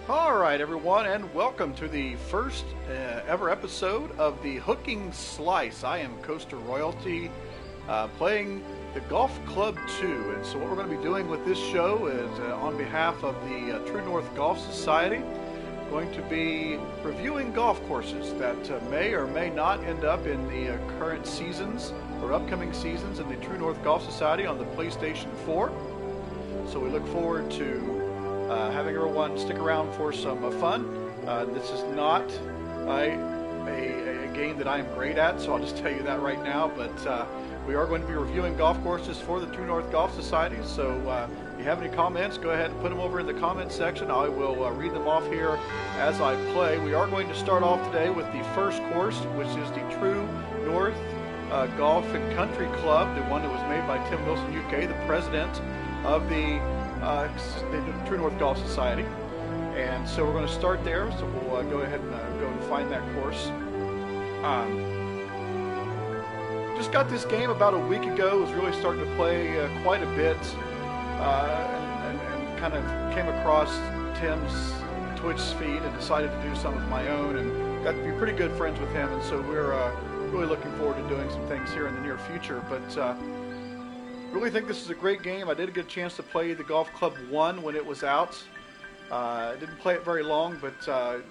All right, everyone, and welcome to the first ever episode of the Hooking Slice. I am Coaster Royalty, playing the Golf Club 2. And so what we're going to be doing with this show is, on behalf of the True North Golf Society, going to be reviewing golf courses that may or may not end up in the current seasons or upcoming seasons in the True North Golf Society on the PlayStation 4. So we look forward to having everyone stick around for some fun. This is not a game that I am great at, so I'll just tell you that right now. But we are going to be reviewing golf courses for the True North Golf Society. So if you have any comments, go ahead and put them over in the comments section. I will read them off here as I play. We are going to start off today with the first course, which is the True North Golf and Country Club, the one that was made by Tim Wilson UK, the president of the True North Golf Society. And so we're going to start there, so we'll go ahead and go and find that course. Just got this game about a week ago, was really starting to play quite a bit, and kind of came across Tim's Twitch feed and decided to do some of my own, and got to be pretty good friends with him, and so we're really looking forward to doing some things here in the near future. But really think this is a great game. I did get a chance to play the Golf Club 1 when it was out. I didn't play it very long, but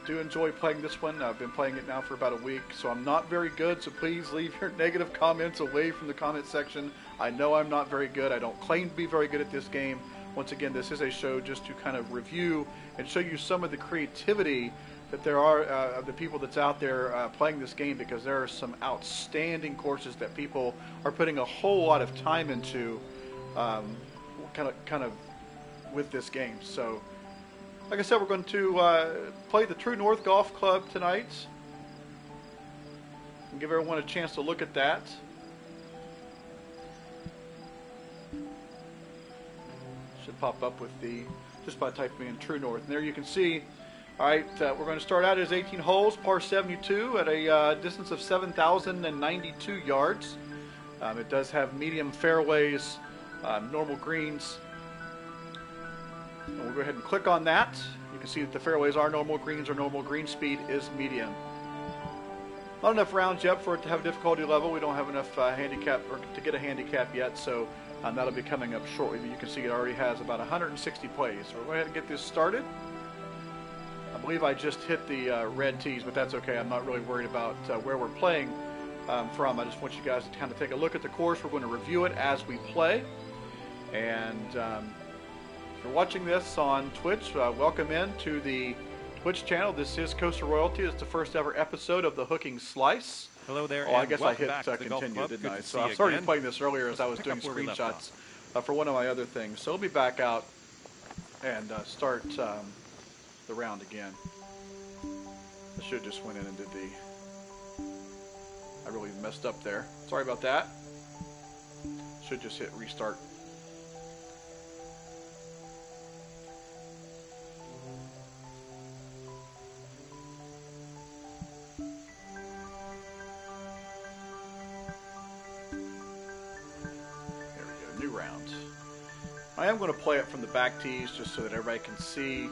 do enjoy playing this one. I've been playing it now for about a week, so I'm not very good, so please leave your negative comments away from the comment section. I know I'm not very good. I don't claim to be very good at this game. Once again, this is a show just to kind of review and show you some of the creativity that there are of the people that's out there playing this game, because there are some outstanding courses that people are putting a whole lot of time into kind of with this game. So like I said, we're going to play the True North Golf Club tonight and give everyone a chance to look at that. Should pop up with the, just by typing in True North, and there you can see. All right, we're going to start out as 18 holes, par 72, at a distance of 7,092 yards. It does have medium fairways, normal greens. And we'll go ahead and click on that. You can see that the fairways are normal greens, or normal green speed is medium. Not enough rounds yet for it to have a difficulty level. We don't have enough handicap or to get a handicap yet, so that'll be coming up shortly. But you can see it already has about 160 plays. So we'll go ahead and get this started. I believe I just hit the red tees, but that's okay. I'm not really worried about where we're playing from. I just want you guys to kind of take a look at the course. We're going to review it as we play. And if you're watching this on Twitch, welcome in to the Twitch channel. This is Coaster Royalty. It's the first ever episode of the Hooking Slice. Hello there. Oh, I guess I hit continue, didn't I? So I started playing this earlier as I was doing screenshots for one of my other things. So let me back out and start the round again. I should have just went in and did the... I really messed up there. Sorry about that. Should just hit restart. There we go, new round. I am going to play it from the back tees just so that everybody can see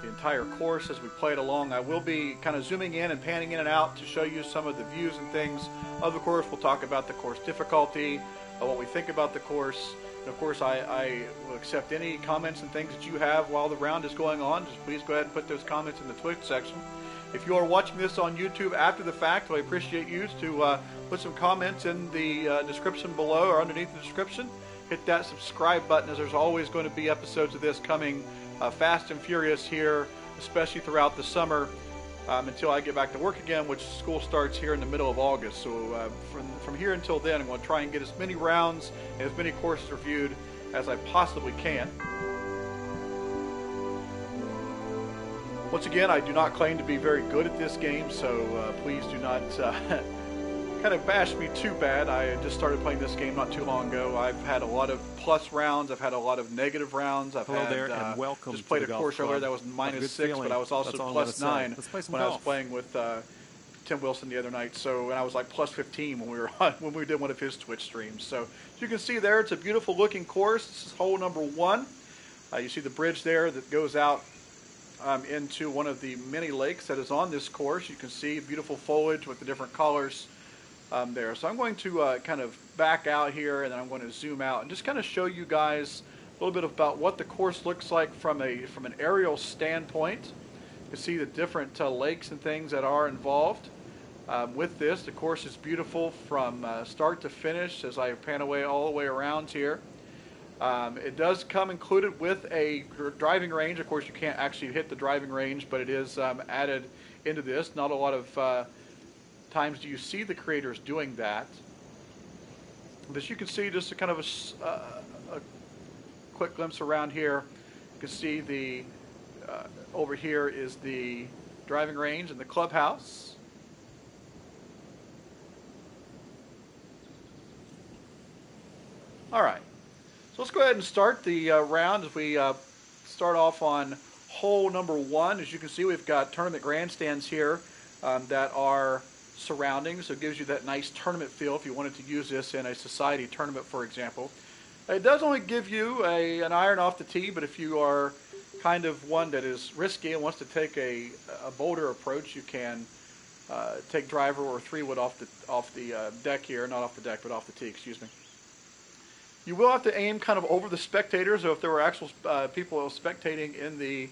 the entire course as we play it along. I will be kind of zooming in and panning in and out to show you some of the views and things of the course. We'll talk about the course difficulty, what we think about the course, and of course I will accept any comments and things that you have while the round is going on. Just please go ahead and put those comments in the Twitch section. If you are watching this on YouTube after the fact, I appreciate you to put some comments in the description below or underneath the description. Hit that subscribe button, as there's always going to be episodes of this coming fast and furious here, especially throughout the summer until I get back to work again, which school starts here in the middle of August. So from here until then, I'm going to try and get as many rounds and as many courses reviewed as I possibly can. Once again, I do not claim to be very good at this game, so please do not kind of bash me too bad. I just started playing this game not too long ago. I've had a lot of plus rounds. I've had a lot of negative rounds. Hello there, and welcome. Just played to a course earlier that was -6, but I was also +9 when I was playing with Tim Wilson the other night. So, and I was like +15 when we were when we did one of his Twitch streams. So, as you can see there, it's a beautiful looking course. This is hole number 1. You see the bridge there that goes out into one of the many lakes that is on this course. You can see beautiful foliage with the different colors there. So I'm going to kind of back out here, and then I'm going to zoom out and just kind of show you guys a little bit about what the course looks like from an aerial standpoint. You can see the different lakes and things that are involved with this. The course is beautiful from start to finish as I pan away all the way around here. It does come included with a driving range. Of course, you can't actually hit the driving range, but it is added into this. Not a lot of times do you see the creators doing that. But as you can see, just a kind of a quick glimpse around here. You can see the over here is the driving range and the clubhouse. All right. So let's go ahead and start the round as we start off on hole number 1. As you can see, we've got tournament grandstands here that are surrounding, so it gives you that nice tournament feel if you wanted to use this in a society tournament, for example. It does only give you an iron off the tee, but if you are kind of one that is risky and wants to take a bolder approach, you can take driver or 3-wood off the deck here, not off the deck, but off the tee, excuse me. You will have to aim kind of over the spectators, or if there were actual people spectating in the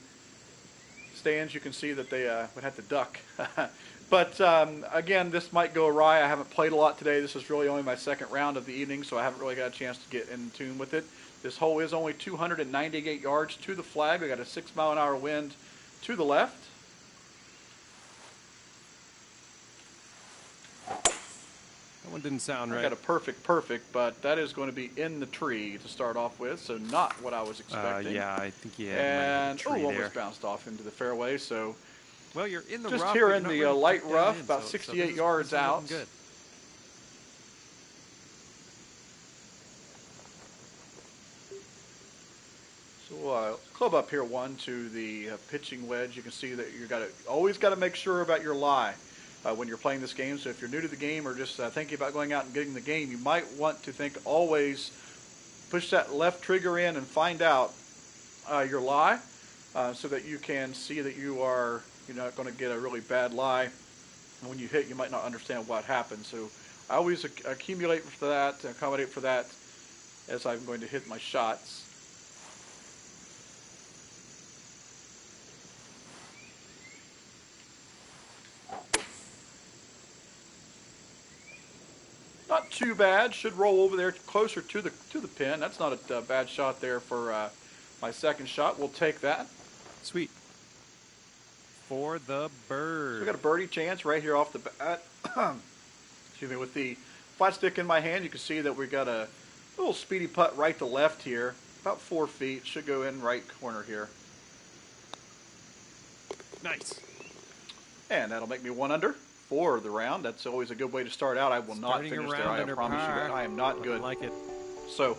stands, you can see that they would have to duck. But again, this might go awry. I haven't played a lot today. This is really only my second round of the evening, so I haven't really got a chance to get in tune with it. This hole is only 298 yards to the flag. We got a 6-mile-an-hour wind to the left. That one didn't sound right. I got a perfect, but that is going to be in the tree to start off with, so not what I was expecting. Yeah, I think you had and tree there. Almost bounced off into the fairway. So well, you're in the just rough, here but in the you're not light really rough, in, about so 68 yards this is out. looking good. So we'll club up here 1 to the pitching wedge. You can see that you always got to make sure about your lie when you're playing this game. So if you're new to the game or just thinking about going out and getting the game, you might want to think always push that left trigger in and find out your lie so that you can see that you're not going to get a really bad lie. And when you hit, you might not understand what happened. So I always accommodate for that as I'm going to hit my shots. Not too bad. Should roll over there closer to the pin. That's not a bad shot there for my second shot. We'll take that. Sweet. For the bird. So we got a birdie chance right here off the bat. Excuse me. With the flat stick in my hand, you can see that we got a little speedy putt right to left here. About 4 feet. Should go in right corner here. Nice. And that'll make me 1 under. For the round. That's always a good way to start out. I will not finish there. I promise you that. I am not good. I like it. So,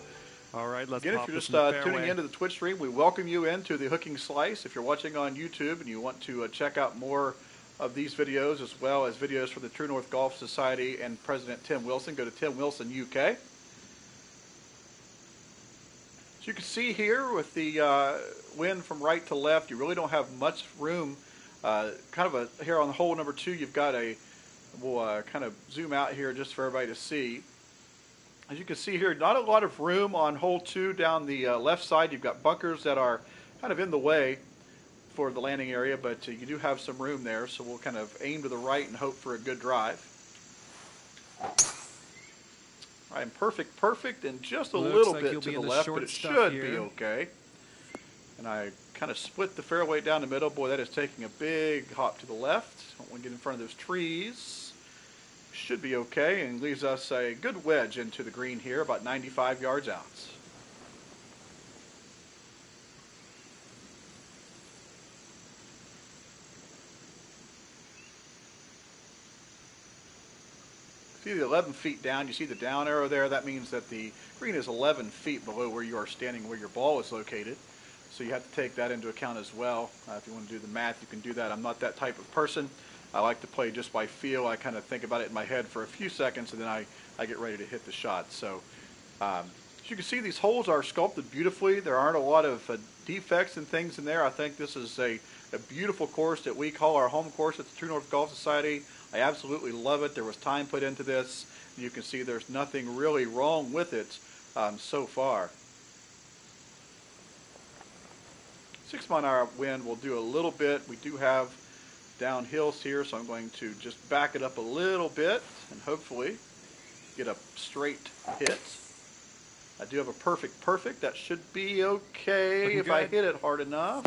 all right, let's again, if you're just tuning into the Twitch stream, we welcome you into the Hooking Slice. If you're watching on YouTube and you want to check out more of these videos as well as videos for the True North Golf Society and President Tim Wilson, go to Tim Wilson UK. So you can see here with the wind from right to left, you really don't have much room. Here on hole number 2, you've got we'll kind of zoom out here just for everybody to see. As you can see here, not a lot of room on hole 2 down the left side. You've got bunkers that are kind of in the way for the landing area, but you do have some room there, so we'll kind of aim to the right and hope for a good drive. I'm perfect, and just a little bit to the left, but it should be okay. And I kind of split the fairway down the middle. Boy, that is taking a big hop to the left. Don't want to get in front of those trees. Should be okay, and leaves us a good wedge into the green here, about 95 yards out. See the 11 feet down, you see the down arrow there, that means that the green is 11 feet below where you are standing, where your ball is located. So you have to take that into account as well. If you want to do the math, you can do that. I'm not that type of person. I like to play just by feel. I kind of think about it in my head for a few seconds, and then I get ready to hit the shot. So as you can see, these holes are sculpted beautifully. There aren't a lot of defects and things in there. I think this is a a beautiful course that we call our home course at the True North Golf Society. I absolutely love it. There was time put into this. You can see there's nothing really wrong with it so far. 6-mile-an-hour wind will do a little bit. We do have downhills here, so I'm going to just back it up a little bit and hopefully get a straight hit. I do have a perfect. That should be okay Looking if I good. hit it hard enough.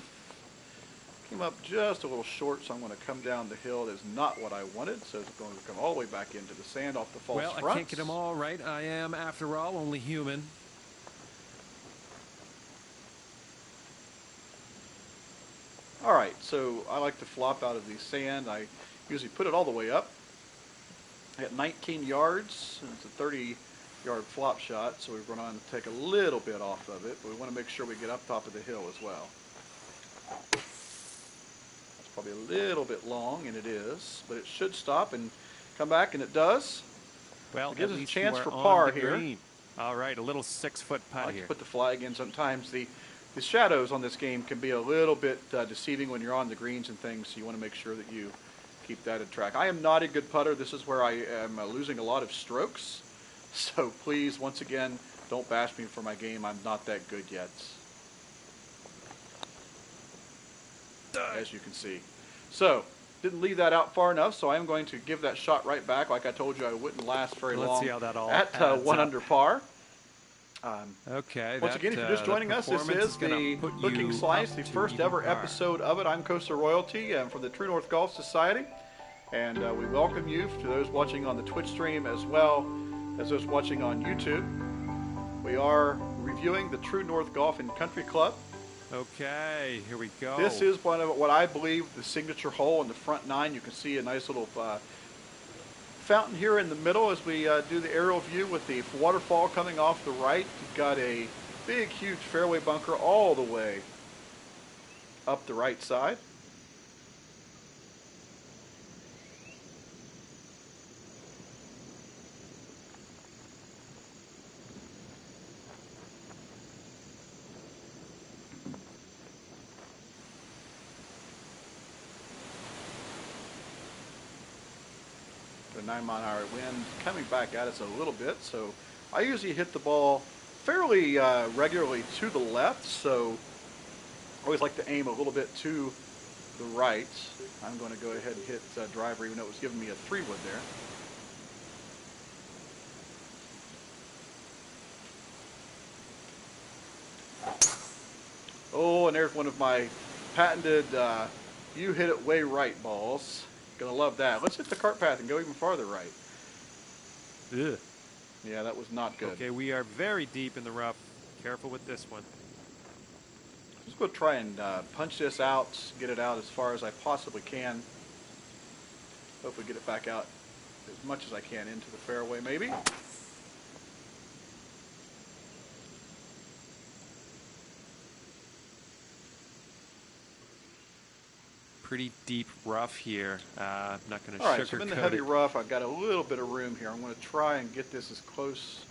Came up just a little short, so I'm going to come down the hill. That is not what I wanted, so it's going to come all the way back into the sand off the false Well, fronts. I can't get them all right. I am, after all, only human. All right, so I like to flop out of the sand. I usually put it all the way up. I got 19 yards, and it's a 30-yard flop shot, so we're going to take a little bit off of it, but we want to make sure we get up top of the hill as well. It's probably a little bit long, and it is, but it should stop and come back, and it does. Well, It gives at us a least chance you are for on par the here. green. All right, a little 6-foot I putt like here. to put the flag in sometimes. The shadows on this game can be a little bit deceiving when you're on the greens and things, so you want to make sure that you keep that in track. I am not a good putter. This is where I am losing a lot of strokes. So please, once again, don't bash me for my game. I'm not that good yet, as you can see. So, didn't leave that out far enough, so I am going to give that shot right back. Like I told you, I wouldn't last very Let's long see how that all at adds 1 up. under par. Okay. Once again, if you're just joining us, this is the Hooking Slice, the first ever episode of it. I'm Costa Royalty from the True North Golf Society, and we welcome you to those watching on the Twitch stream as well as those watching on YouTube. We are reviewing the True North Golf and Country Club. Okay, here we go. This is one of what I believe the signature hole in the front nine. You can see a nice little fountain here in the middle as we do the aerial view with the waterfall coming off the right. You've got a big, huge fairway bunker all the way up the right side. The 9-mile-an-hour wind coming back at us a little bit, so I usually hit the ball fairly regularly to the left, so I always like to aim a little bit to the right. I'm going to go ahead and hit driver, even though it was giving me a 3-wood there. Oh, and there's one of my patented you hit it way right balls. Gonna love that. Let's hit the cart path and go even farther right. Ugh. Yeah, that was not good. Okay, we are very deep in the rough. Careful with this one. Just going to try and punch this out, get it out as far as I possibly can. Hopefully get it back out as much as I can into the fairway, maybe. Pretty deep rough here. I'm not going to All right, so I'm in the sugarcoat heavy it. rough. I've got a little bit of room here. I'm going to try and get this as close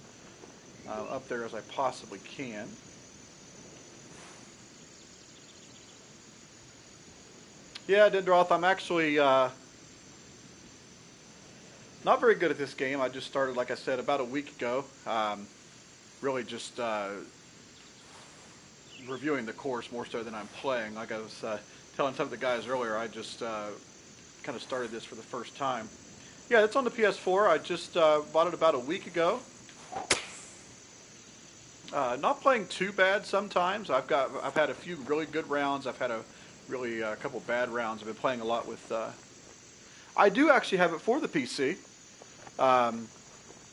up there as I possibly can. Yeah, Dendroth, I'm actually not very good at this game. I just started, like I said, about a week ago. Really just reviewing the course more so than I'm playing. Like I was telling some of the guys earlier, I just kind of started this for the first time. Yeah, it's on the PS4. I just bought it about a week ago. Not playing too bad sometimes. I've had a few really good rounds. I've had a couple bad rounds. I've been playing a lot with. I do actually have it for the PC.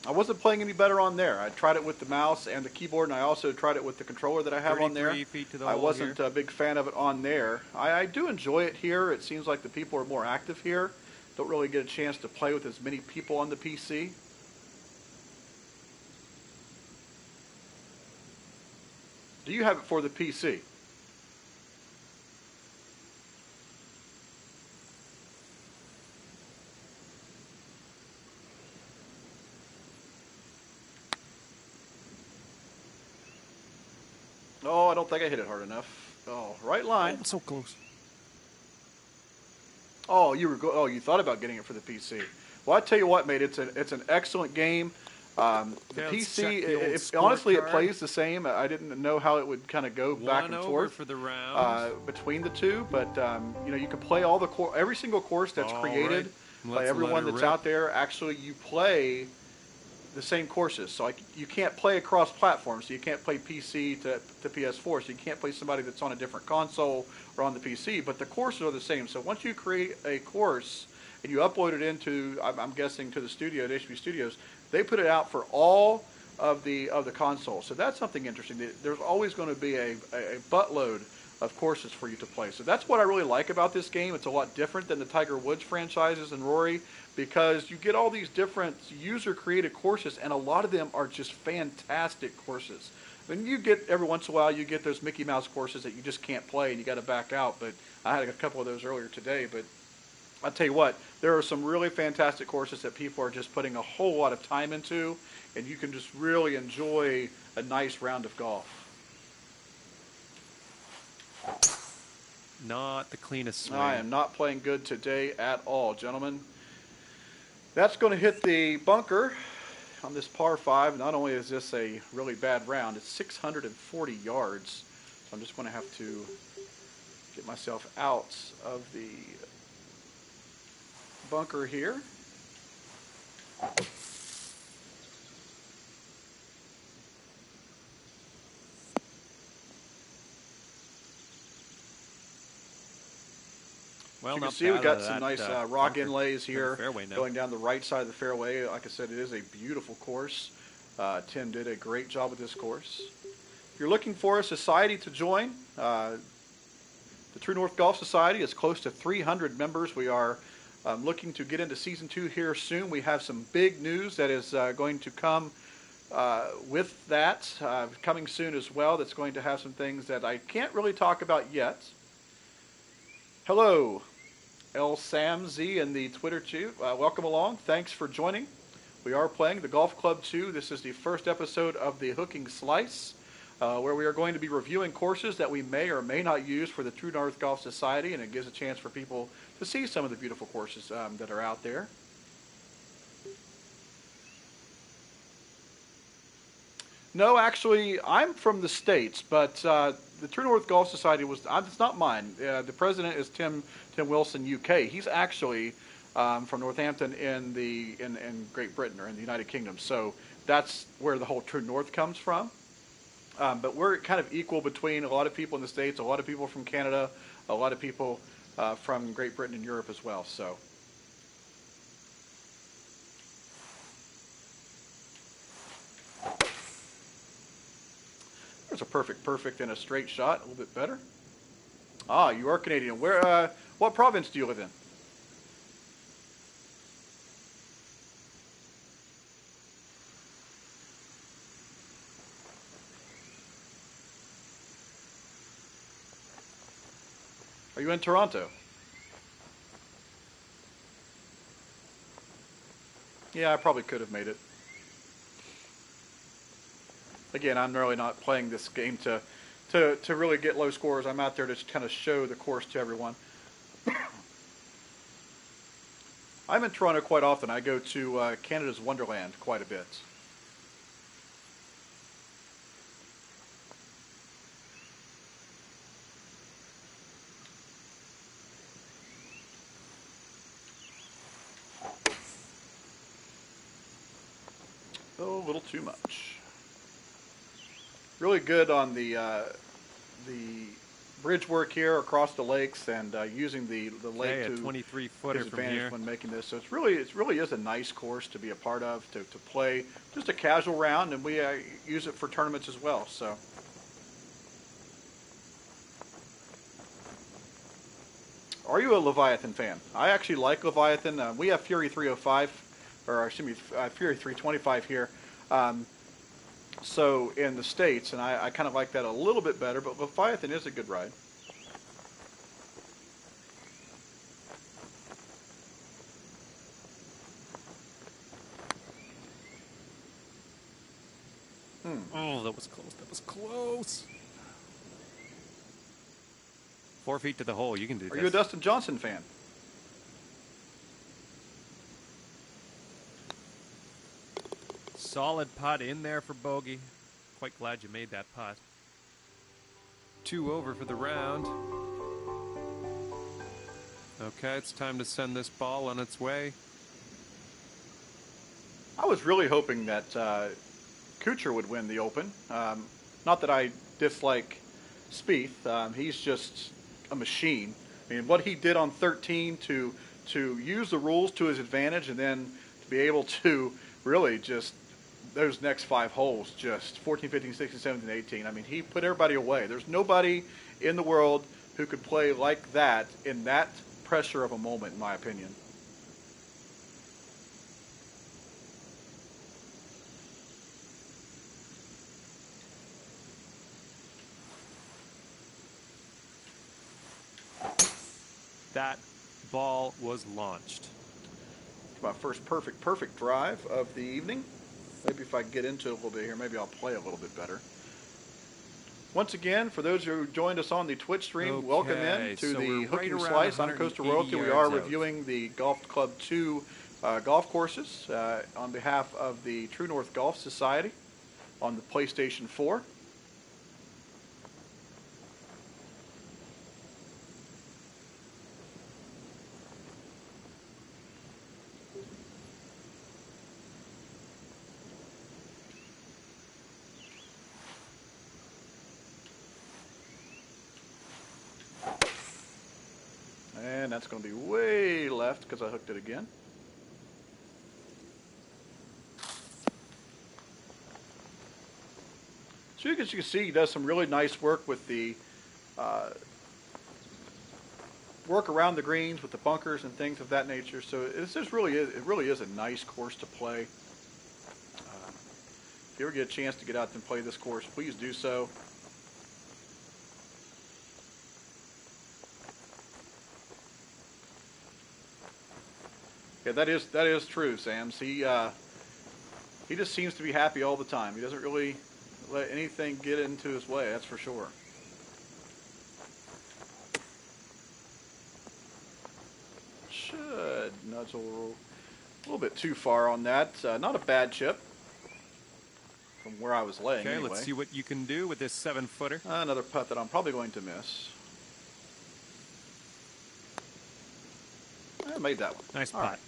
I wasn't playing any better on there. I tried it with the mouse and the keyboard, and I also tried it with the controller that I have on there. 33 feet to the I hole wasn't here. a big fan of it on there. I do enjoy it here. It seems like the people are more active here. Don't really get a chance to play with as many people on the PC. Do you have it for the PC? Oh, I don't think I hit it hard enough. Oh, right line. Oh, so close. Oh, you thought about getting it for the PC. Well, I tell you what, mate, it's an excellent game. The Okay, let's PC, check the old honestly, it scorecard. plays the same. I didn't know how it would kind of go back One and over forth for the round. between the two, but you can play every single course that's All right. created by Let's let everyone her that's rip. out there. Actually, you play the same courses. So you can't play across platforms. So you can't play PC to PS4. So you can't play somebody that's on a different console or on the PC. But the courses are the same. So once you create a course and you upload it into, I'm guessing, to the studio, at HB Studios, they put it out for all of the consoles. So that's something interesting. There's always going to be a buttload of courses for you to play. So that's what I really like about this game. It's a lot different than the Tiger Woods franchises and Rory, because you get all these different user-created courses, and a lot of them are just fantastic courses. I mean, you get every once in a while, you get those Mickey Mouse courses that you just can't play and you got to back out. But I had a couple of those earlier today. But I'll tell you what, there are some really fantastic courses that people are just putting a whole lot of time into, and you can just really enjoy a nice round of golf. Not the cleanest swing. I am not playing good today at all, gentlemen. That's going to hit the bunker on this par 5. Not only is this a really bad round, it's 640 yards. So I'm just going to have to get myself out of the bunker here. Well, You can not see we've bad got out of some that, nice rock bunker. inlays here Fairway now. going down the right side of the fairway. Like I said, it is a beautiful course. Tim did a great job with this course. If you're looking for a society to join, the True North Golf Society is close to 300 members. We are looking to get into Season 2 here soon. We have some big news that is going to come with that, coming soon as well, that's going to have some things that I can't really talk about yet. Hello, El Sam Z in the Twitter tube. Welcome along. Thanks for joining. We are playing the Golf Club 2. This is the first episode of the Hooking Slice, where we are going to be reviewing courses that we may or may not use for the True North Golf Society, and it gives a chance for people to see some of the beautiful courses that are out there. No, actually, I'm from the States, but the True North Golf Society it's not mine. The president is Tim Wilson, UK. He's actually from Northampton in Great Britain, or in the United Kingdom. So that's where the whole True North comes from. But we're kind of equal between a lot of people in the States, a lot of people from Canada, a lot of people from Great Britain and Europe as well. So. There's a perfect and a straight shot, a little bit better. Ah, you are Canadian. Where? What province do you live in? Are you in Toronto? Yeah, I probably could have made it. Again, I'm really not playing this game to really get low scores. I'm out there to kind of show the course to everyone. I'm in Toronto quite often. I go to Canada's Wonderland quite a bit. Oh, a little too much. Really good on the bridge work here across the lakes, and using the lake Okay, a to 23-footer his from advantage here. when making this. So it really is a nice course to be a part of, to play just a casual round, and we use it for tournaments as well. So. Are you a Leviathan fan? I actually like Leviathan. We have Fury 305, or excuse me, Fury 325 here. So in the States, and I kind of like that a little bit better, but Leviathan is a good ride. Oh, that was close. That was close. 4 feet to the hole. You can do this. Are you a Dustin Johnson fan? solid putt in there for bogey. Quite glad you made that putt. 2 over for the round. Okay, it's time to send this ball on its way. I was really hoping that Kuchar would win the Open. Not that I dislike Spieth. He's just a machine. I mean, what he did on 13 to use the rules to his advantage, and then to be able to really just those next 5 holes, just 14, 15, 16, 17, 18. I mean, he put everybody away. There's nobody in the world who could play like that in that pressure of a moment, in my opinion. That ball was launched. My first perfect drive of the evening. Maybe if I get into it a little bit here, maybe I'll play a little bit better. Once again, for those who joined us on the Twitch stream, welcome in to the Hooking Slice. I'm Coastal Royalty. We are reviewing the Golf Club 2 golf courses on behalf of the True North Golf Society on the PlayStation 4. And that's going to be way left because I hooked it again. So as you can see, he does some really nice work with the work around the greens with the bunkers and things of that nature. So it really is a nice course to play. If you ever get a chance to get out and play this course, please do so. Yeah, that is true, Sams. He just seems to be happy all the time. He doesn't really let anything get into his way, that's for sure. Should nudge a little bit too far on that. Not a bad chip from where I was laying. Okay, anyway. Let's see what you can do with this 7-footer. Another putt that I'm probably going to miss. I made that one. Nice All putt. right.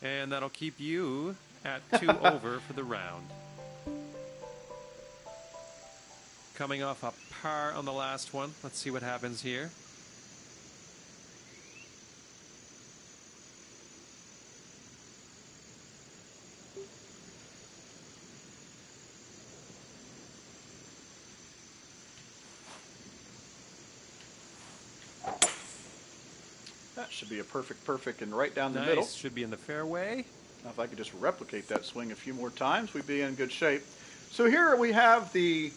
And that'll keep you at 2 over for the round. Coming off a par on the last one. Let's see what happens here. That should be a perfect, and right down the Nice. middle. Should be in the fairway. Now, if I could just replicate that swing a few more times, we'd be in good shape. So here we have the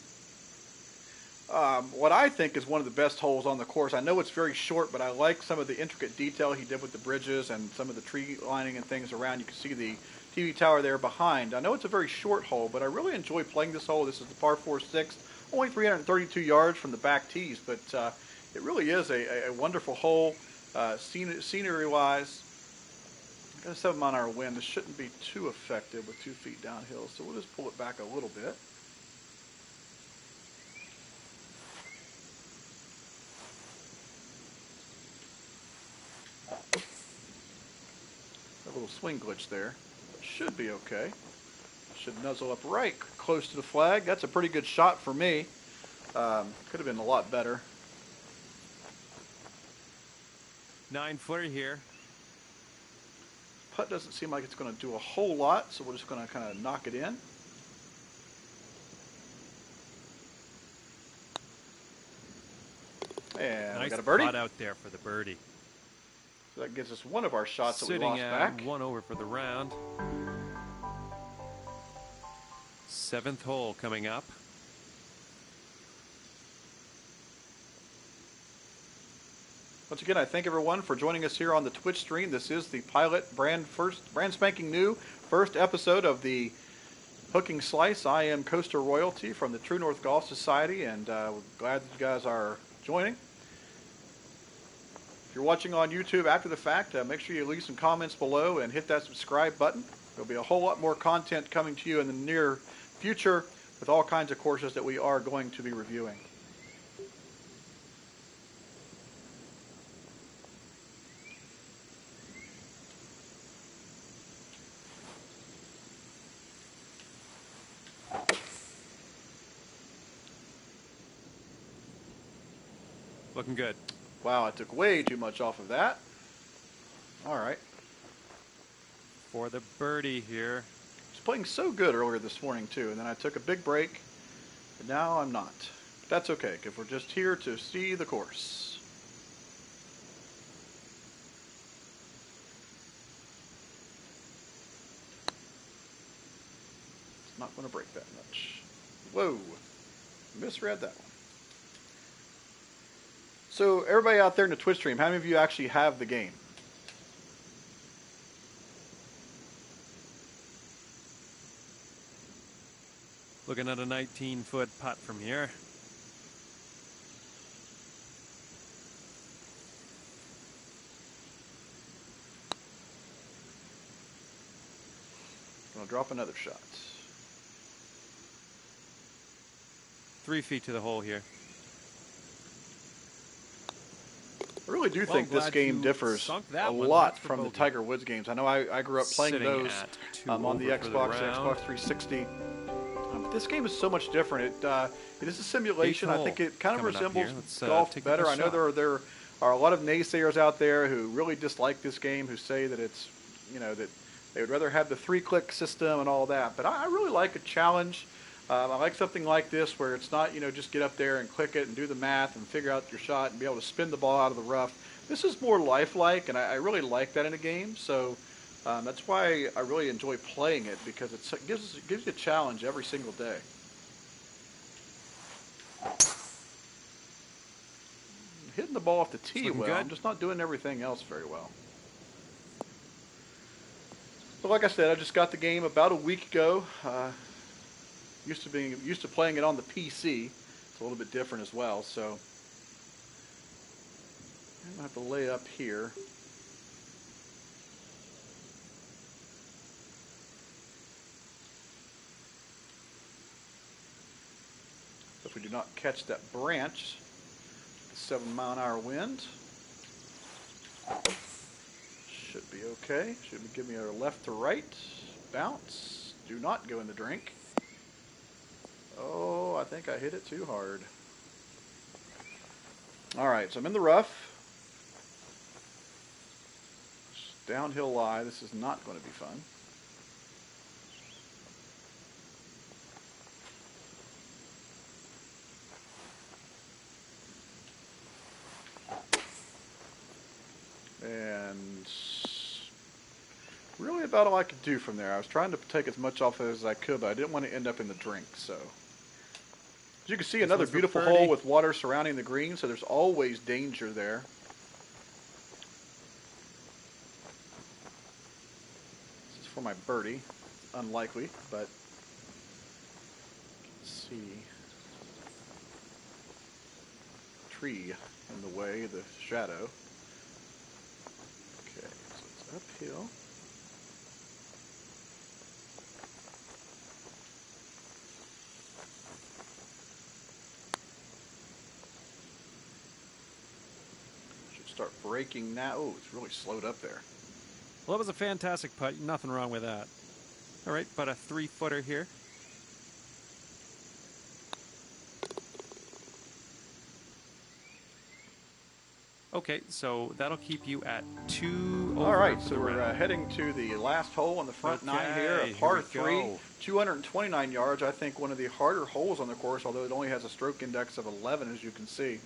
what I think is one of the best holes on the course. I know it's very short, but I like some of the intricate detail he did with the bridges and some of the tree lining and things around. You can see the TV tower there behind. I know it's a very short hole, but I really enjoy playing this hole. This is the par 4 6th, only 332 yards from the back tees, but it really is a wonderful hole. Scenery-wise, got a 7-mile-an-hour wind. This shouldn't be too effective with 2 feet downhill, so we'll just pull it back a little bit. A little swing glitch there. Should be okay. Should nuzzle up right close to the flag. That's a pretty good shot for me. Could have been a lot better. 9-footer here. Putt doesn't seem like it's going to do a whole lot, so we're just going to kind of knock it in. And Nice we got a birdie. putt out there for the birdie. So that gives us one of our shots that we Sitting lost at back. 1 over for the round. 7th hole coming up. Once again, I thank everyone for joining us here on the Twitch stream. This is the pilot brand spanking new first episode of the Hooking Slice. I am Coastal Royalty from the True North Golf Society, and we're glad that you guys are joining. If you're watching on YouTube after the fact, make sure you leave some comments below and hit that subscribe button. There'll be a whole lot more content coming to you in the near future with all kinds of courses that we are going to be reviewing. Looking good. Wow, I took way too much off of that. All right. For the birdie here. I was playing so good earlier this morning, too, and then I took a big break, but now I'm not. But that's okay, because we're just here to see the course. It's not going to break that much. Whoa. Misread that one. So, everybody out there in the Twitch stream, how many of you actually have the game? Looking at a 19-foot putt from here. Gonna drop another shot. 3 feet to the hole here. I really do Well, think I'm this glad game you differs sunk a that one. lot That's for from the bogey. Tiger Woods games. I know I grew up playing Sitting those at 2 on the over for Xbox, the round. Xbox 360. But this game is so much different. It is a simulation. Eighth I think hole it kind of coming up resembles here. Let's, golf take a better. good I know shot. there are a lot of naysayers out there who really dislike this game, who say that it's, that they would rather have the 3-click system and all that. But I really like a challenge. I like something like this where it's not, just get up there and click it and do the math and figure out your shot and be able to spin the ball out of the rough. This is more lifelike, and I really like that in a game. So that's why I really enjoy playing it, because it gives you a challenge every single day. Hitting the ball off the tee looking well. good. I'm just not doing everything else very well. But like I said, I just got the game about a week ago. Used to playing it on the PC. It's a little bit different as well. So I'm gonna have to lay up here. If we do not catch that branch, the 7-mile-an-hour wind should be okay. Should give me a left to right bounce. Do not go in the drink. Oh, I think I hit it too hard. All right, so I'm in the rough. Downhill lie. This is not going to be fun. And really about all I could do from there. I was trying to take as much off as I could, but I didn't want to end up in the drink. So, as you can see, another beautiful hole with water surrounding the green, so there's always danger there. This is for my birdie. Unlikely, but let's see. Tree in the way, the shadow. Okay, so it's uphill. Should start braking now. Oh, it's really slowed up there. Well, that was a fantastic putt. Nothing wrong with that. All right, but a 3-footer here. Okay, so that'll keep you at 2 over. All right, for so the we're round. heading to the last hole on the front nine here, a Okay, par here we 3, go. 229 yards. I think one of the harder holes on the course, although it only has a stroke index of 11, as you can see.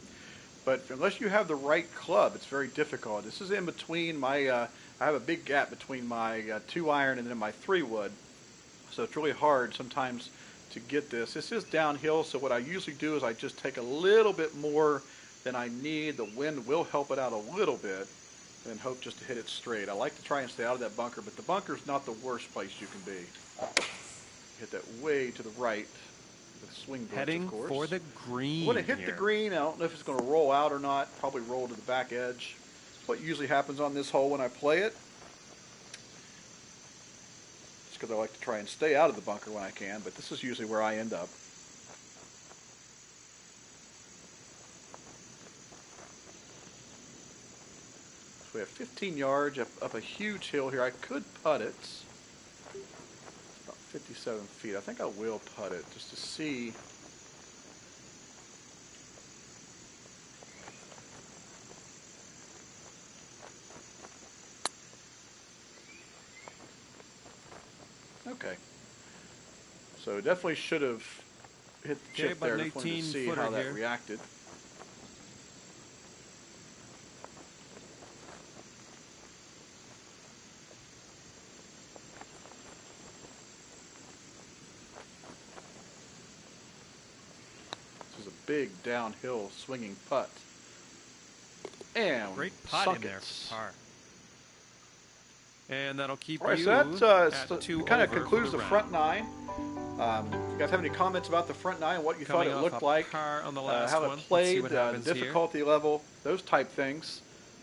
But unless you have the right club, it's very difficult. This is in between my, I have a big gap between my 2-iron and then my 3-wood. So it's really hard sometimes to get this. This is downhill, so what I usually do is I just take a little bit more than I need. The wind will help it out a little bit, and hope just to hit it straight. I like to try and stay out of that bunker, but the bunker's not the worst place you can be. Hit that way to the right with swing votes, Heading of course. for the green. When it hit here. the green, I don't know if it's going to roll out or not. Probably roll to the back edge. what usually happens on this hole when I play it. Just because I like to try and stay out of the bunker when I can, but this is usually where I end up. So we have 15 yards up a huge hill here. I could putt it. It's about 57 feet. I think I will putt it just to see. Okay. So definitely should have hit the chip there. Just wanted to see how that reacted. This is a big downhill swinging putt. And great putt in there for par. And that'll keep you so that at 2 kind of over concludes the the front nine. If you guys have any comments about the front nine, what you thought it looked like, on the last how it played, the difficulty here. level, those type things,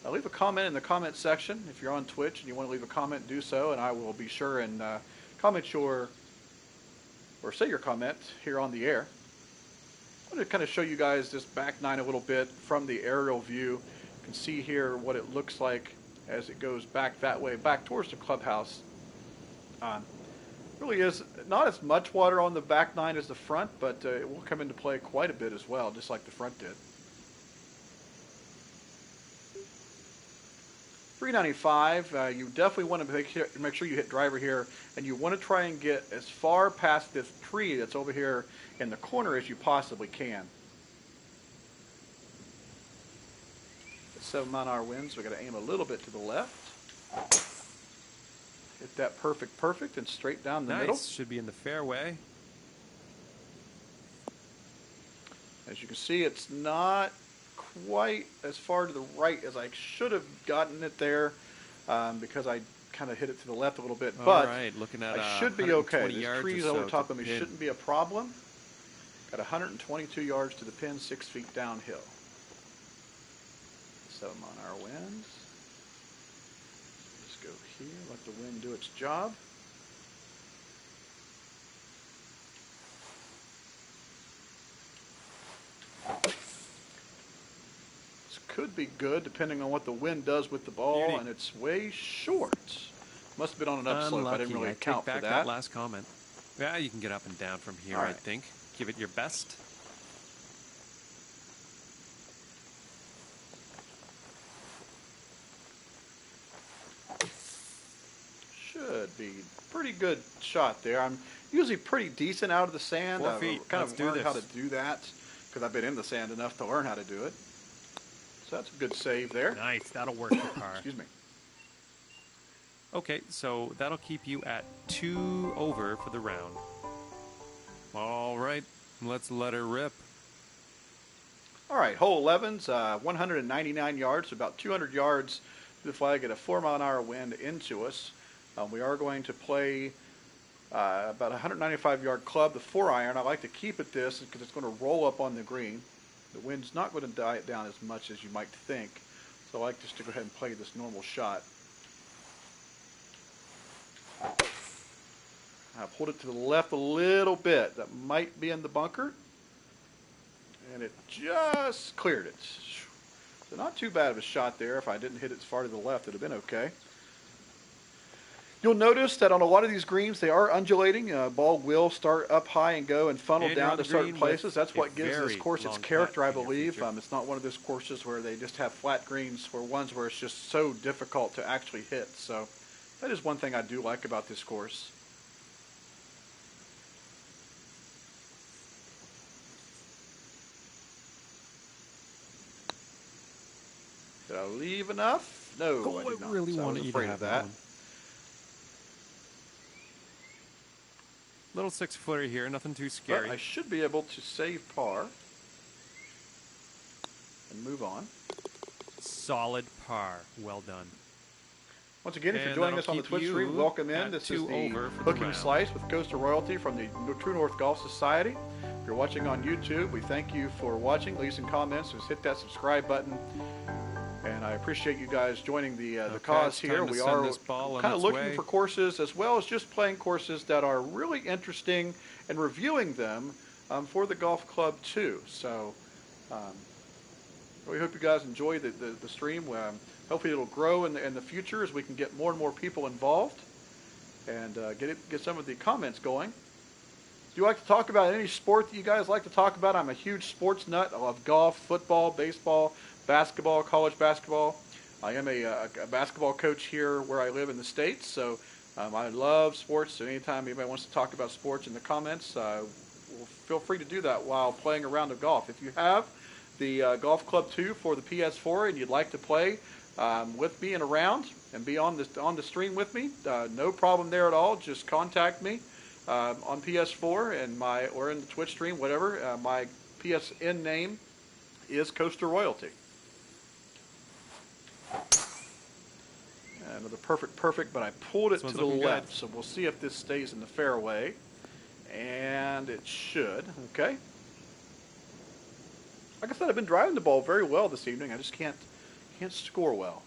leave a comment in the comment section. If you're on Twitch and you want to leave a comment, do so, and I will be sure and comment or say your comment here on the air. I want to kind of show you guys this back nine a little bit from the aerial view. You can see here what it looks like as it goes back that way, back towards the clubhouse. Really is not as much water on the back nine as the front, but it will come into play quite a bit as well, just like the front did. 395, you definitely want to make sure you hit driver here, and you want to try and get as far past this tree that's over here in the corner as you possibly can. 7-mile-an-hour winds, so we got to aim a little bit to the left. Hit that perfect, and straight down the middle. Should be in the fairway. As you can see, it's not quite as far to the right as I should have gotten it there, because I kind of hit it to the left a little bit. But looking at I should be okay. There's trees over top of me shouldn't be a problem. Got 122 yards to the pin, 6 feet downhill. 7-mile-an-hour winds. Just go here, let the wind do its job. This could be good depending on what the wind does with the ball, and it's way short. Must have been on an upslope. I didn't really account for that last comment. Yeah, you can get up and down from here, I think. Give it your best. Should be pretty good shot there. I'm usually pretty decent out of the sand. 4 feet. I've kind of learned how to do that because I've been in the sand enough to learn how to do it. So that's a good save there. Nice. That'll work for par. Excuse me. Okay, so that'll keep you at 2 over for the round. All right, let's let her rip. All right, hole 11's 199 yards, so about 200 yards to the flag at a 4-mile-an-hour wind into us. We are going to play about a 195-yard club, the 4-iron. I like to keep it this because it's going to roll up on the green. The wind's not going to die it down as much as you might think, so I like just to go ahead and play this normal shot. I pulled it to the left a little bit. That might be in the bunker, and it just cleared it. So not too bad of a shot there. If I didn't hit it as far to the left, it would have been okay. You'll notice that on a lot of these greens, they are undulating. Ball will start up high and go and funnel down to certain places. That's what gives this course its character, I believe. It's not one of those courses where they just have flat greens, or ones where it's just so difficult to actually hit. So that is one thing I do like about this course. Did I leave enough? No, I did not. Really wanted you to have that. Little 6-footer here, nothing too scary. But I should be able to save par and move on. Solid par. Well done. Once again, if you're joining us on the Twitch stream, welcome in. This is the Hooking Slice with Coastal Royalty from the True North Golf Society. If you're watching on YouTube, we thank you for watching. Leave some comments. Just hit that subscribe button. And and I appreciate you guys joining the Okay, cause it's time here. to We send are this ball on kind of its looking way. for courses as well as just playing courses that are really interesting and reviewing them for the golf club too. So um, we hope you guys enjoy the stream. Hopefully it'll grow in the future as we can get more and more people involved and get some of the comments going. Do you like to talk about any sport that you guys like to talk about? I'm a huge sports nut. I love golf, football, baseball, basketball, college basketball. I am a basketball coach here where I live in the States, so I love sports. So anytime anybody wants to talk about sports in the comments, feel free to do that while playing a round of golf. If you have the Golf Club 2 for the PS4 and you'd like to play with me in a round and be on the stream with me, no problem there at all. Just contact me on PS4 and or in the Twitch stream, whatever. My PSN name is Coaster Royalty. Another perfect, but I pulled it to the left, so we'll see if this stays in the fairway. And it should. Okay. Like I said, I've been driving the ball very well this evening. I just can't score well.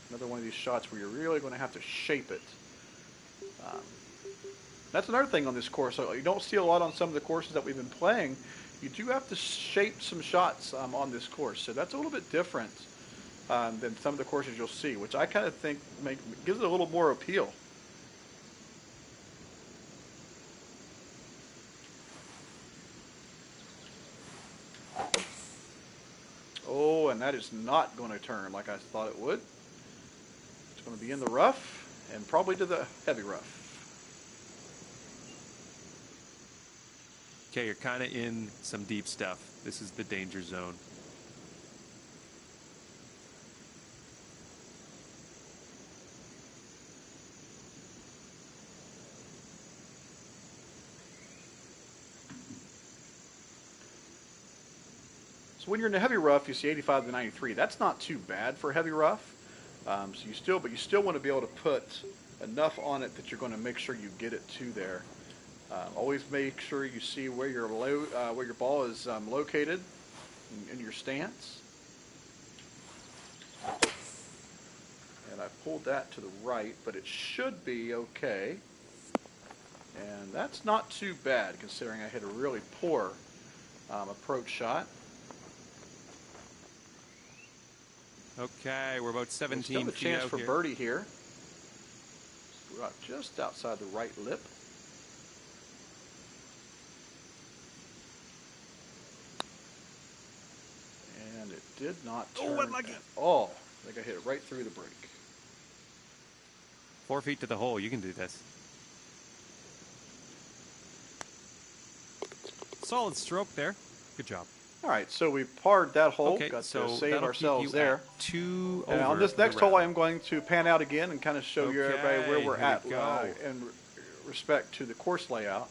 Another one of these shots where you're really going to have to shape it. That's another thing on this course. So you don't see a lot on some of the courses that we've been playing. You do have to shape some shots on this course. So that's a little bit different than some of the courses you'll see, which I kind of think gives it a little more appeal. Oh, and that is not going to turn like I thought it would. It's going to be in the rough and probably to the heavy rough. Okay, you're kind of in some deep stuff. This is the danger zone. So when you're in the heavy rough, you see 85 to 93. That's not too bad for heavy rough. But you still want to be able to put enough on it that you're going to make sure you get it to there. Always make sure you see where your ball is located in your stance. And I pulled that to the right, but it should be okay. And that's not too bad considering I hit a really poor approach shot. Okay, we're about 17 Still a feet chance out for here. birdie here. We're out just outside the right lip. And it did not turn at all. I think I hit it right through the break. 4 feet to the hole. You can do this. Solid stroke there. Good job. All right, so we parred that hole. Okay, Got so to save that'll ourselves keep you there. at 2 over. And on this next hole, I am going to pan out again and kind of show you everybody where we're here at we go. in respect to the course layout.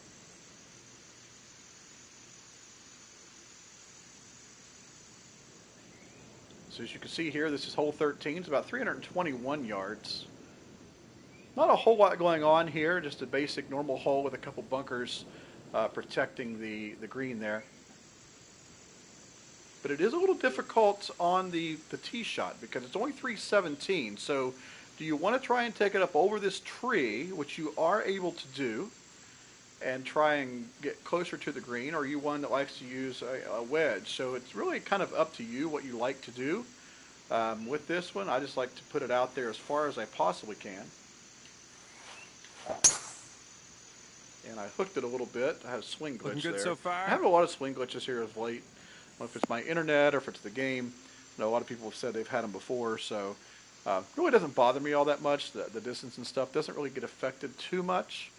So as you can see here, this is hole 13. It's about 321 yards. Not a whole lot going on here, just a basic normal hole with a couple bunkers protecting the green there. But it is a little difficult on the tee shot because it's only 317. So do you want to try and take it up over this tree, which you are able to do, and try and get closer to the green, or are you one that likes to use a wedge? So it's really kind of up to you what you like to do. With this one, I just like to put it out there as far as I possibly can. And I hooked it a little bit. I had a swing glitch Looking good there. so far. I have a lot of swing glitches here of late. I don't know if it's my internet or if it's the game. I know a lot of people have said they've had them before, so it really doesn't bother me all that much. The distance and stuff doesn't really get affected too much.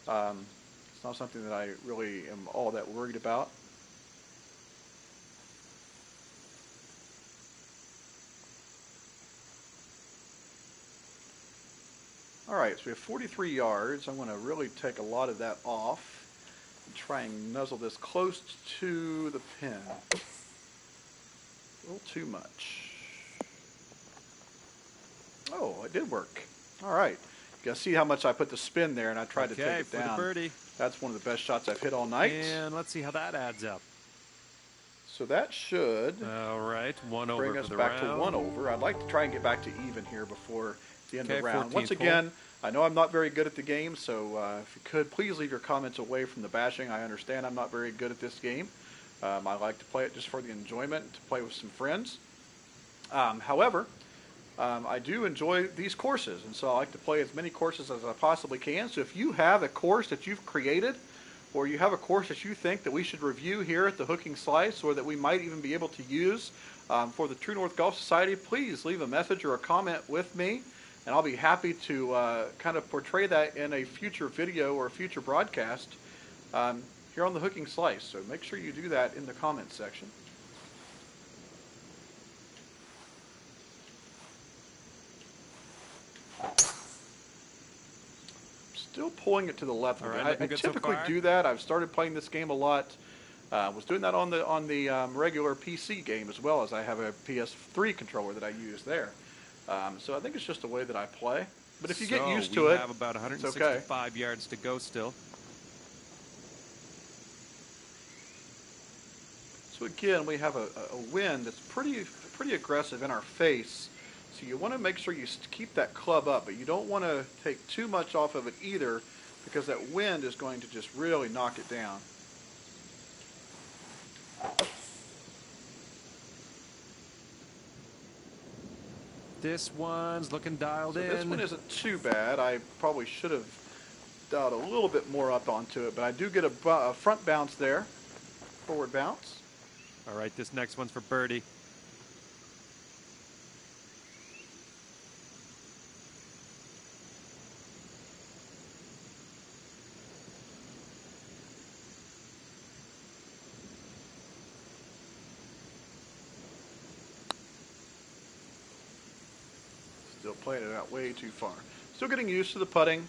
It's not something that I really am all that worried about. All right, so we have 43 yards. I'm going to really take a lot of that off and try and nuzzle this close to the pin. A little too much. Oh, it did work. All right. You guys see how much I put the spin there, and I tried to take it for down. the birdie. That's one of the best shots I've hit all night. And let's see how that adds up. So that should All right, one over bring for us the back to round. 1 over. I'd like to try and get back to even here before the end of Okay, the round. 14th Once hole. again, I know I'm not very good at the game, so if you could, please leave your comments away from the bashing. I understand I'm not very good at this game. I like to play it just for the enjoyment, to play with some friends. However, I do enjoy these courses, and so I like to play as many courses as I possibly can. So if you have a course that you've created, or you have a course that you think that we should review here at the Hooking Slice, or that we might even be able to use for the True North Golf Society, please leave a message or a comment with me, and I'll be happy to kind of portray that in a future video or a future broadcast here on the Hooking Slice. So make sure you do that in the comments section. Still pulling it to the left. All right, I looking good so typically far. do that. I've started playing this game a lot. Was doing that on the regular PC game as well, as I have a PS3 controller that I use there. So I think it's just the way that I play. But if you get used to we it, have about it's okay. 165 yards to go still. So again, we have a wind that's pretty aggressive in our face. So you want to make sure you keep that club up, but you don't want to take too much off of it either, because that wind is going to just really knock it down. This one's looking dialed So in. this one isn't too bad. I probably should have dialed a little bit more up onto it, but I do get a front bounce there, forward bounce. All right, this next one's for birdie. Still playing it out way too far. Still getting used to the putting.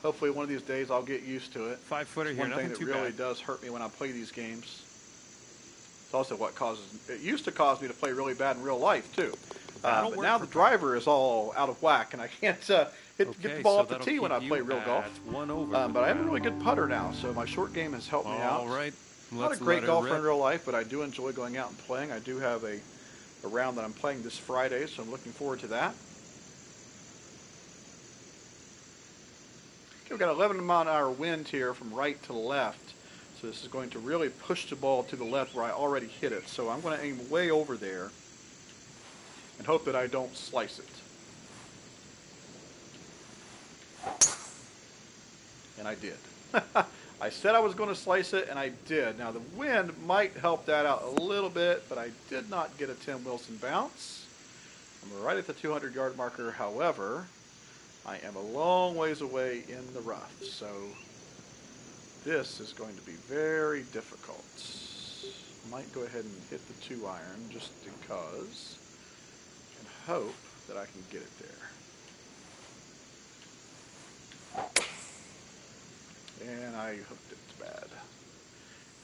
Hopefully one of these days I'll get used to it. 5-footer here, One thing nothing that too really bad. does hurt me when I play these games. It's also what causes, it used to cause me to play really bad in real life too. That'll But work now for the driver is all out of whack and I can't get the ball off the that'll tee when I keep play you real golf. at 1 over for But the I am a round. really good putter now, so my short game has helped me out. All right, Not let's a great let her golfer in rip. real life, but I do enjoy going out and playing. I do have a round that I'm playing this Friday, so I'm looking forward to that. Okay, we've got 11-mile-an-hour wind here from right to left, so this is going to really push the ball to the left where I already hit it. So I'm going to aim way over there and hope that I don't slice it. And I did. I said I was going to slice it, and I did. Now, the wind might help that out a little bit, but I did not get a Tim Wilson bounce. I'm right at the 200-yard marker. However, I am a long ways away in the rough, so this is going to be very difficult. Might go ahead and hit the 2-iron just because, and hope that I can get it there. And I hooked it bad.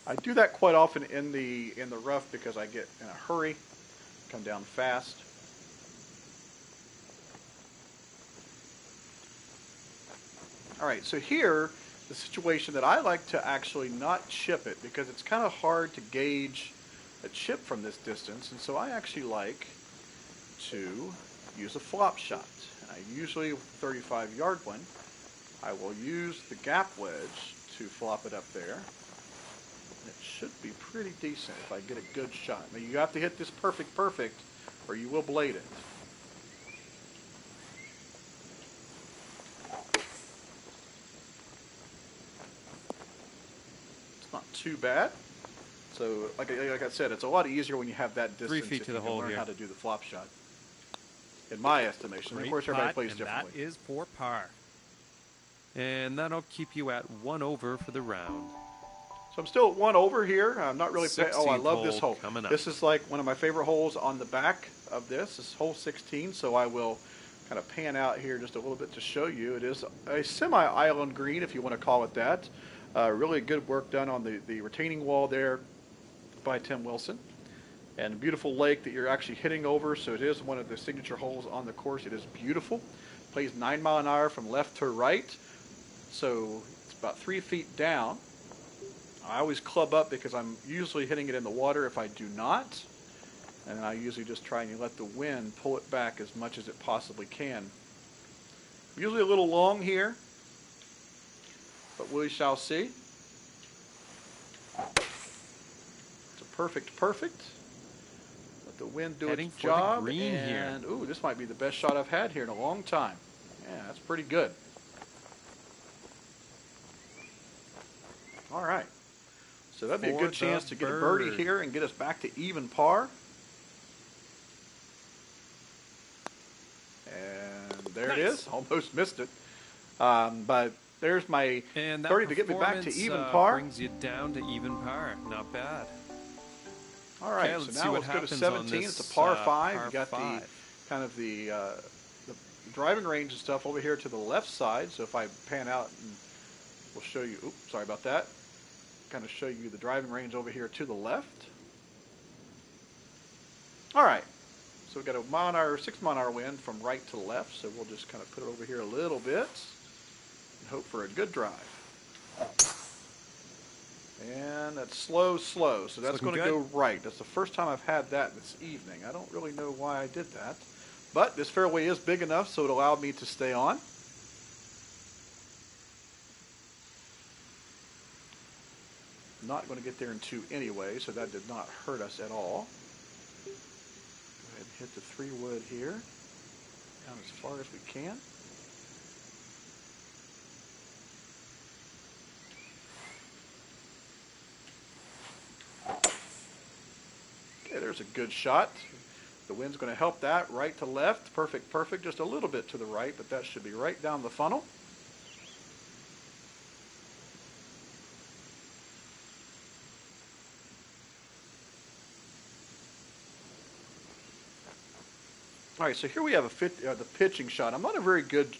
I do that quite often in the rough because I get in a hurry, come down fast. All right, so here, the situation that I like to actually not chip it because it's kind of hard to gauge a chip from this distance, and so I actually like to use a flop shot. And I usually, with a 35-yard one, I will use the gap wedge to flop it up there. And it should be pretty decent if I get a good shot. Now you have to hit this perfect, or you will blade it. It's not too bad. So, like I said, it's a lot easier when you have that distance. 3 feet if to you the can hole learn here. how to do the flop shot. In my estimation, Great of course, everybody putt, plays and differently. that is for par. And that'll keep you at 1 over for the round. So I'm still at 1 over here. I'm not really paying. Oh, I 16th love this hole hole. coming up. This is like one of my favorite holes on the back of this. This is hole 16. So I will kind of pan out here just a little bit to show you. It is a semi-island green, if you want to call it that. Really good work done on the retaining wall there by Tim Wilson. And a beautiful lake that you're actually hitting over. So it is one of the signature holes on the course. It is beautiful. Plays 9 mile an hour from left to right. So it's about 3 feet down. I always club up because I'm usually hitting it in the water if I do not. And I usually just try and let the wind pull it back as much as it possibly can. Usually a little long here, but we shall see. It's a perfect. Let the wind do Heading its for the job. green And here. ooh, this might be the best shot I've had here in a long time. Yeah, that's pretty good. All right. So that'd be a For good chance the to get a birdie bird. here and get us back to even par. And there it Nice. is. Almost missed it. But there's my And that 30 to get me back to performance, even par. brings you down to even par. Not bad. All right, Okay, so let's see now what let's go to happens on 17. this, It's a par 5. par You got five. the kind of the driving range and stuff over here to the left side. So if I pan out, and we'll show you. Oops, sorry about that. Kind of show you the driving range over here to the left. All right. So we've got a 6 mile an hour wind from right to left. So we'll just kind of put it over here a little bit and hope for a good drive. And that's slow. So that's going to go right. That's the first time I've had that this evening. I don't really know why I did that. But this fairway is big enough so it allowed me to stay on. Not going to get there in 2 anyway, so that did not hurt us at all. Go ahead and hit the 3-wood here. Down as far as we can. Okay, there's a good shot. The wind's going to help that right to left. Perfect. Just a little bit to the right, but that should be right down the funnel. All right, so here we have the pitching shot. I'm not a very good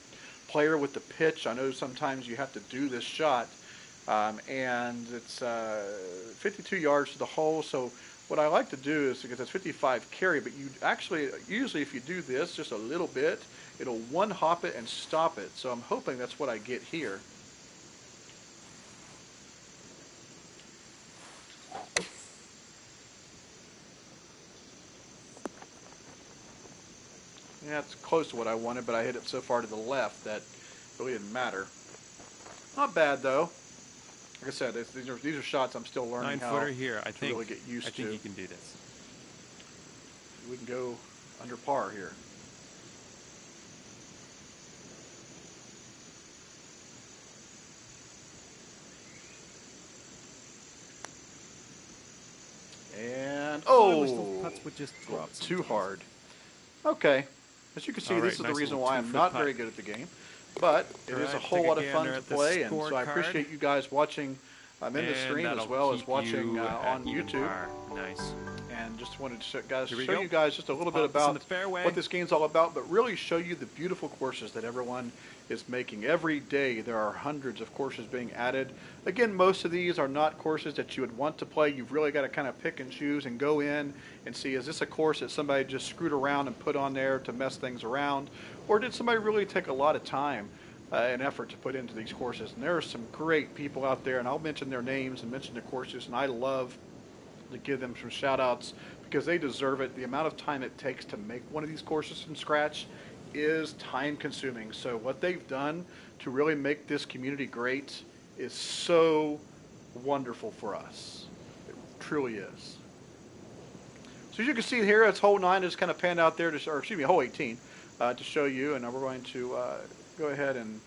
player with the pitch. I know sometimes you have to do this shot, and it's 52 yards to the hole. So what I like to do is, because it's 55 carry, but you actually, usually if you do this just a little bit, it'll one hop it and stop it. So I'm hoping that's what I get here. Yeah, it's close to what I wanted, but I hit it so far to the left that really didn't matter. Not bad though. Like I said, these are shots I'm still learning how 9-footer here. I think really get used I think to. you can do this. We can go under par here. And I wish those putts would just drop too sometimes. hard. Okay. As you can see, All this right, is the nice reason little why I'm 2-foot not putt. very good at the game. But it is a Alright, whole take a lot of fun gander to at the play, and so I scorecard. appreciate you guys watching in the And stream as that'll well as keep watching you at on even YouTube. par. Nice. And just wanted to Here we show go. you guys just a little bit Pop this in about the fairway. what this game's all about, but really show you the beautiful courses that everyone is making. Every day there are hundreds of courses being added. Again, most of these are not courses that you would want to play. You've really got to kind of pick and choose and go in and see, is this a course that somebody just screwed around and put on there to mess things around? Or did somebody really take a lot of time and effort to put into these courses? And there are some great people out there, and I'll mention their names and mention their courses, and I love to give them some shout outs because they deserve it. The amount of time it takes to make one of these courses from scratch is time consuming. So what they've done to really make this community great is so wonderful for us. It truly is. So as you can see here, it's hole 9 is kind of panned out there, or excuse me, hole 18 to show you, and now we're going to go ahead and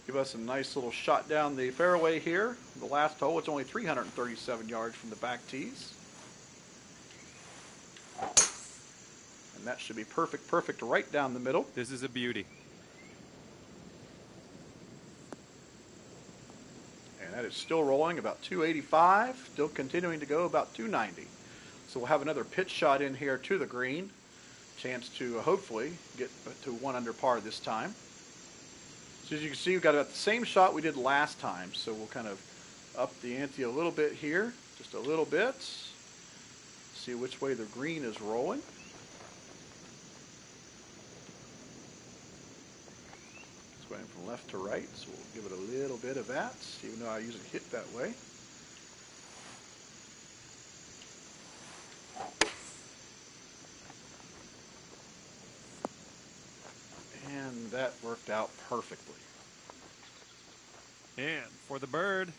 give us a nice little shot down the fairway here. The last hole, it's only 337 yards from the back tees. And that should be perfect right down the middle. This is a beauty. And that is still rolling about 285, still continuing to go about 290. So we'll have another pitch shot in here to the green. Chance to hopefully get to 1 under par this time. So as you can see, we've got about the same shot we did last time. So we'll kind of up the ante a little bit here, just a little bit. See which way the green is rolling. So going from left to right, so we'll give it a little bit of that, even though I usually hit that way. And that worked out perfectly. And for the bird.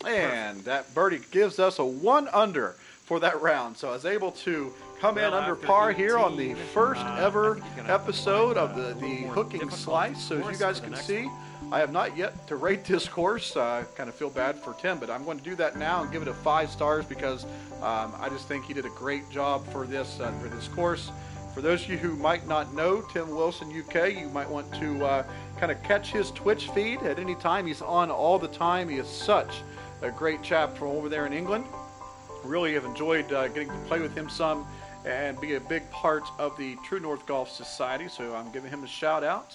And that birdie gives us a 1 under for that round. So I was able to come in under par here on the first ever episode of the hooking slice. So as you guys can see, I have not yet to rate this course. I kind of feel bad for Tim, but I'm going to do that now and give it a 5 stars because I just think he did a great job for this course. For those of you who might not know Tim Wilson UK, you might want to kind of catch his Twitch feed at any time. He's on all the time. He is such a great chap from over there in England. Really have enjoyed getting to play with him some and be a big part of the True North Golf Society. So I'm giving him a shout out.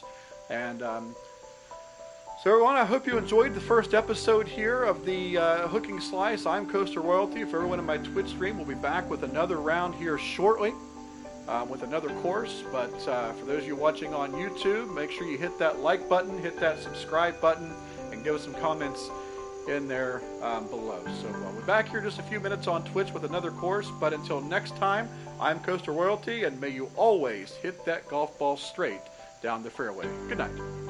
And so everyone, I hope you enjoyed the first episode here of the Hooking Slice. I'm Coaster Royalty. For everyone in my Twitch stream, we'll be back with another round here shortly. With another course, but for those of you watching on YouTube, make sure you hit that like button, hit that subscribe button, and give us some comments in there below. So we're back here just a few minutes on Twitch with another course, but until next time, I'm Coaster Royalty, and may you always hit that golf ball straight down the fairway. Good night.